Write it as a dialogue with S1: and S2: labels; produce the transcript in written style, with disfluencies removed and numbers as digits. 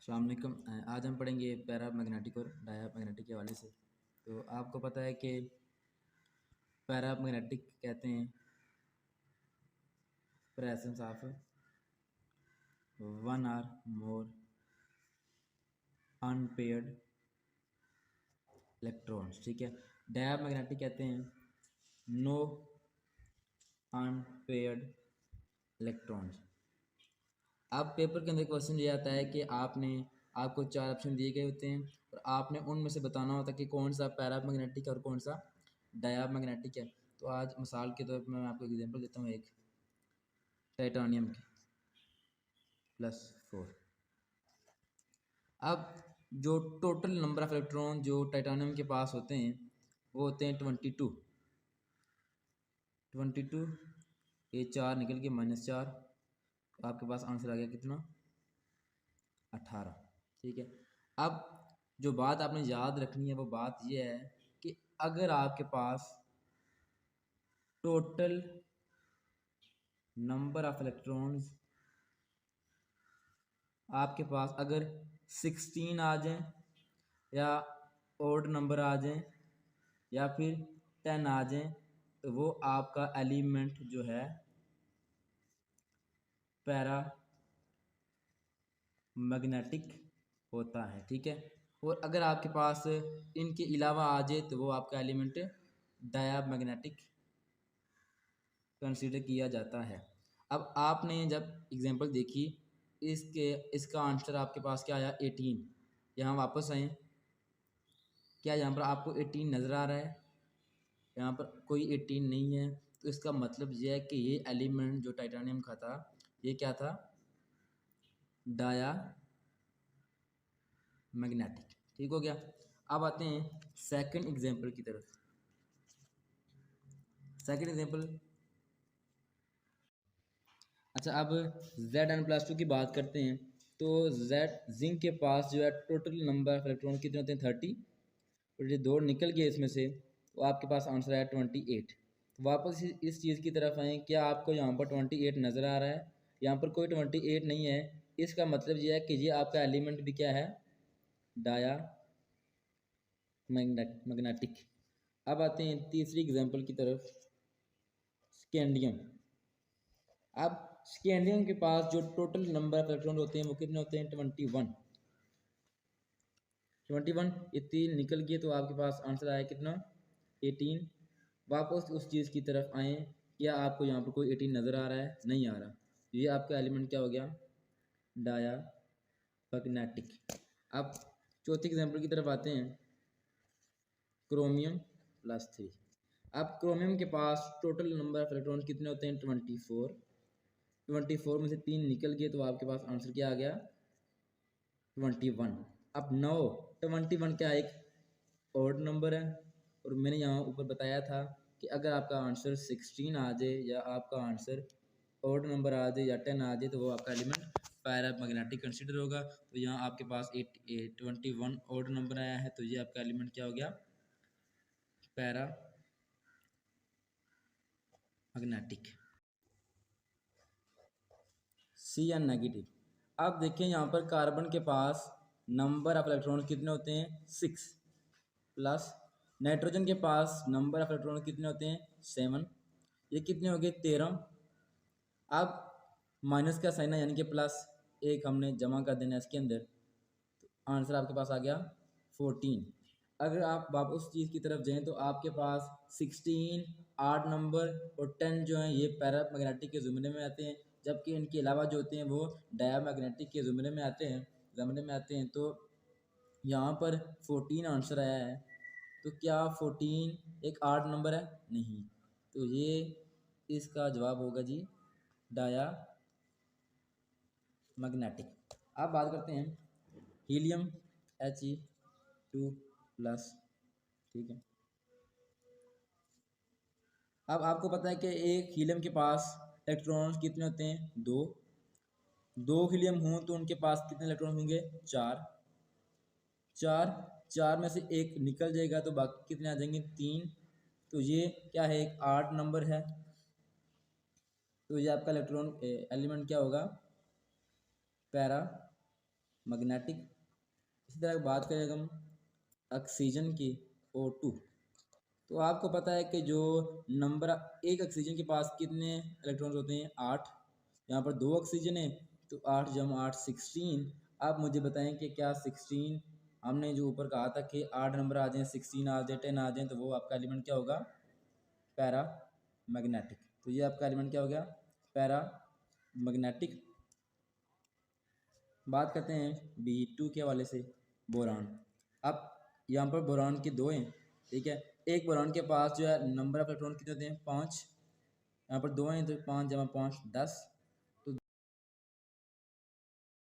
S1: अस्सलाम वालेकुम। आज हम पढ़ेंगे पैरा मैग्नेटिक और डाया मैग्नेटिक के हवाले से। तो आपको पता है कि पैरा मैग्नेटिक कहते हैं presence of one or more unpaired electrons, ठीक है। डाया मैग्नेटिक कहते हैं नो अनपेयर्ड इलेक्ट्रॉन्स। अब पेपर के अंदर क्वेश्चन ये आता है कि आपको चार ऑप्शन दिए गए होते हैं और आपने उनमें से बताना होता है कि कौन सा पैरा मैग्नेटिक है और कौन सा डाया मैग्नेटिक है। तो आज मिसाल के तौर पर मैं आपको एग्जांपल देता हूँ एक टाइटानियम की +4। अब जो टोटल नंबर ऑफ इलेक्ट्रॉन जो टाइटानियम के पास होते हैं वो होते हैं 22। ये 4 निकल के -4, तो आपके पास आंसर आ गया कितना 18, ठीक है। अब जो बात आपने याद रखनी है वो बात यह है कि अगर आपके पास टोटल नंबर ऑफ इलेक्ट्रॉन्स आपके पास अगर 16 आ जाए या ओड नंबर आ जाए या फिर 10 आ जाए तो वो आपका एलिमेंट जो है पैरा मैग्नेटिक होता है, ठीक है। और अगर आपके पास इनके अलावा आ जाए तो वो आपका एलिमेंट डाया मैग्नेटिक कंसीडर किया जाता है। अब आपने जब एग्जांपल देखी इसका आंसर आपके पास क्या आया 18। यहाँ वापस आए, क्या यहाँ पर आपको 18 नज़र आ रहा है? यहाँ पर कोई 18 नहीं है, तो इसका मतलब यह है कि ये एलिमेंट जो टाइटेनियम का था ये क्या था डाया मैग्नेटिक, ठीक हो गया। अब आते हैं सेकंड एग्जांपल की तरफ। सेकंड एग्जांपल, अच्छा अब Zn+2 की बात करते हैं। तो जिंक के पास जो है टोटल नंबर ऑफ इलेक्ट्रॉन कितने होते हैं 30, और ये 2 निकल गए इसमें से, तो आपके पास आंसर आया 28। तो वापस इस चीज़ की तरफ आएँ, क्या आपको यहाँ पर 28 नज़र आ रहा है? यहाँ पर कोई 28 नहीं है, इसका मतलब ये है कि ये आपका एलिमेंट भी क्या है डाया मैग्नेटिक। अब आते हैं तीसरी एग्जांपल की तरफ, स्कैंडियम। अब स्कैंडियम के पास जो टोटल नंबर ऑफ इलेक्ट्रॉन होते हैं वो कितने होते हैं 21। ये 3 निकल गए, तो आपके पास आंसर आया कितना 18। वापस उस चीज़ की तरफ आएँ, क्या आपको यहाँ पर कोई 18 नज़र आ रहा है? नहीं आ रहा, ये आपका एलिमेंट क्या हो गया डाया मैग्नेटिक। अब चौथी एग्जांपल की तरफ आते हैं, क्रोमियम +3। अब क्रोमियम के पास टोटल नंबर ऑफ इलेक्ट्रॉन कितने होते हैं 24 में से 3 निकल गए, तो आपके पास आंसर क्या आ गया 21। अब 21 क्या एक ऑड नंबर है, और मैंने यहाँ ऊपर बताया था कि अगर आपका आंसर 16 आ जाए या आपका आंसर ऑड नंबर आ जाए या 10 आ जाए तो वो आपका एलिमेंट पैरा मैग्नेटिक कंसिडर होगा। तो यहाँ आपके पास 21 ऑड नंबर आया है, तो ये आपका एलिमेंट क्या हो गया पैरा मैग्नेटिक। Cn negative. अब देखें यहाँ पर कार्बन के पास नंबर ऑफ इलेक्ट्रॉन कितने होते हैं 6, प्लस नाइट्रोजन के पास नंबर ऑफ इलेक्ट्रॉन कितने होते हैं 7, ये कितने हो गए 13। अब माइनस का साइन है यानी कि प्लस एक हमने जमा कर देना है इसके अंदर, तो आंसर आपके पास आ गया 14। अगर आप वापस उस चीज़ की तरफ जाएं तो आपके पास 16 8 नंबर और 10 जो हैं ये पैरा मैग्नेटिक के ज़ुमरे में आते हैं, जबकि इनके अलावा जो होते हैं वो डाया मैग्नेटिक के ज़ुमरे में आते हैं। तो यहाँ पर 14 आंसर आया है, तो क्या 14 एक 8 नंबर है? नहीं, तो ये इसका जवाब होगा जी डाया मैग्नेटिक। अब बात करते हैं हीलियम He2+, ठीक है। अब आपको पता है कि एक हीलियम के पास इलेक्ट्रॉन्स कितने होते हैं 2 हीलियम हों तो उनके पास कितने इलेक्ट्रॉन होंगे 4। 4 में से एक निकल जाएगा तो बाकी कितने आ जाएंगे 3, तो ये क्या है एक 8 नंबर है, तो ये आपका इलेक्ट्रॉन एलिमेंट क्या होगा पैरा मैग्नेटिक। इसी तरह बात करें हम ऑक्सीजन की O2, तो आपको पता है कि जो नंबर एक ऑक्सीजन के पास कितने इलेक्ट्रॉन्स होते हैं 8। यहाँ पर 2 ऑक्सीजन है तो 8 जम 8 16। आप मुझे बताएं कि क्या 16, हमने जो ऊपर कहा था कि 8 नंबर आ जाएं 16 आ जाए 10 आ जाए तो वो आपका एलिमेंट क्या होगा, पैरा मैग्नेटिक। तो ये आपका एलिमेंट क्या हो गया, पैरा मैग्नेटिक। बात करते हैं B2 के हवाले से, बोरान। अब यहाँ पर बोरान के 2 हैं, ठीक है। एक बोरान के पास जो है नंबर ऑफ इलेक्ट्रॉन कितने होते हैं 5, यहाँ पर 2 हैं तो 5 जमा 5 10।